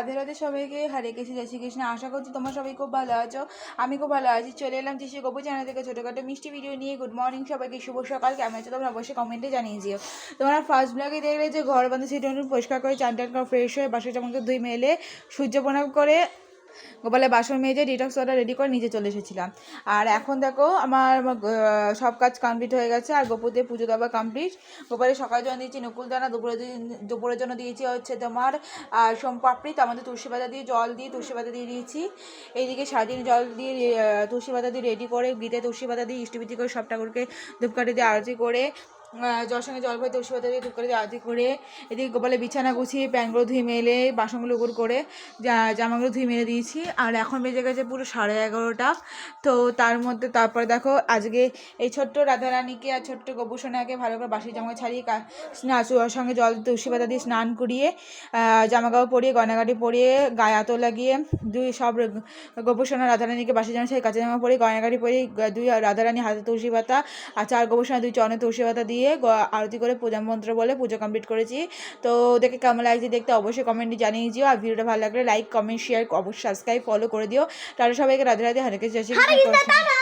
রাধে রাধে সবাইকে, হরে কৃষ্ণ, জয় শ্রীকৃষ্ণ। আশা করছি তোমরা সবাই খুব ভালো আছো। আমি খুব ভালো আছি। চলে এলাম টিসি গপু চ্যানেল থেকে ছোটোখাটো মিষ্টি ভিডিও নিয়ে। গুড মর্নিং সবাইকে, শুভ সকাল। কেমন আছো তোমরা অবশ্যই কমেন্টে জানিয়ে দিও। তোমরা ফার্স্ট ব্লগে দেখলে যে ঘর বাঁধে সেটা পরিষ্কার করে চান টান করে ফ্রেশ হয়ে বাসা চামচে ধুই মেলে সূর্য প্রণাম করে গোপালে বাসন মেজে ডিটক্স ওয়াটার রেডি করে নিচে চলে এসেছিলাম। আর এখন দেখো আমার সব কাজ কমপ্লিট হয়ে গেছে। আর গোপুতে পুজো দেওয়া কমপ্লিট। গোপালের সকালের জন্য দিয়েছি নকুলদানা, দুপুরের জন্য দিয়েছি হচ্ছে তোমার সোমপাপড়ি, তার মধ্যে তুলসী পাতা দিয়ে জল দিয়ে তুলসী পাতা দিয়ে দিয়েছি। এইদিকে সারাদিন জল দিয়ে তুলসী পাতা দিয়ে রেডি করে গীতে তুলসী পাতা দিয়ে ইষ্টবিধি করে সব ঠাকুরকে ধূপকাঠি দিয়ে আরতি করে জল সঙ্গে জল ভরে তুলসী পাতা দিয়ে ধূপ করে দিয়ে আরতি করে এদিকে গোপালে বিছানা গুছিয়ে প্যানগুলো ধুয়ে মেলে বাসনগুলো উপর করে জামাগুলো ধুয়ে মেলে দিয়েছি। আর এখন বেজে গেছে পুরো 11:30। তো তার মধ্যে তারপরে দেখো আজকে এই ছোট্ট রাধারানীকে আর ছোট্ট গোপুসোনাকে ভালো করে বাসি জামা ছাড়িয়ে সঙ্গে জল তুলসী পাতা দিয়ে স্নান করিয়ে জামা কাপড় পরিয়ে গয়নাগাটি পরিয়ে গায়ে আতো লাগিয়ে সব গোপুসোনা রাধারানীকে বাসি জামা ছাড়িয়ে কাঁচা জামা পরিয়ে গয়নাগাটি পরিয়ে দুই রাধারানী হাতে তুলসী পাতা আর 4 গোপুসোনা 2 চরণে তুলসী পাতা দিয়ে আরতি করে পূজা মন্ত্র বলে পুজো কমপ্লিট করেছি। তো ওদেরকে কেমন লাগছে দেখতে অবশ্যই কমেন্টে জানিয়ে দিও। আর ভিডিওটা ভালো লাগলে লাইক কমেন্ট শেয়ার অবশ্যই সাবস্ক্রাইব ফলো করে দিও। তাহলে সবাইকে রাধে রাধে, হরে কৃষ্ণ, জয় শ্রী কৃষ্ণ।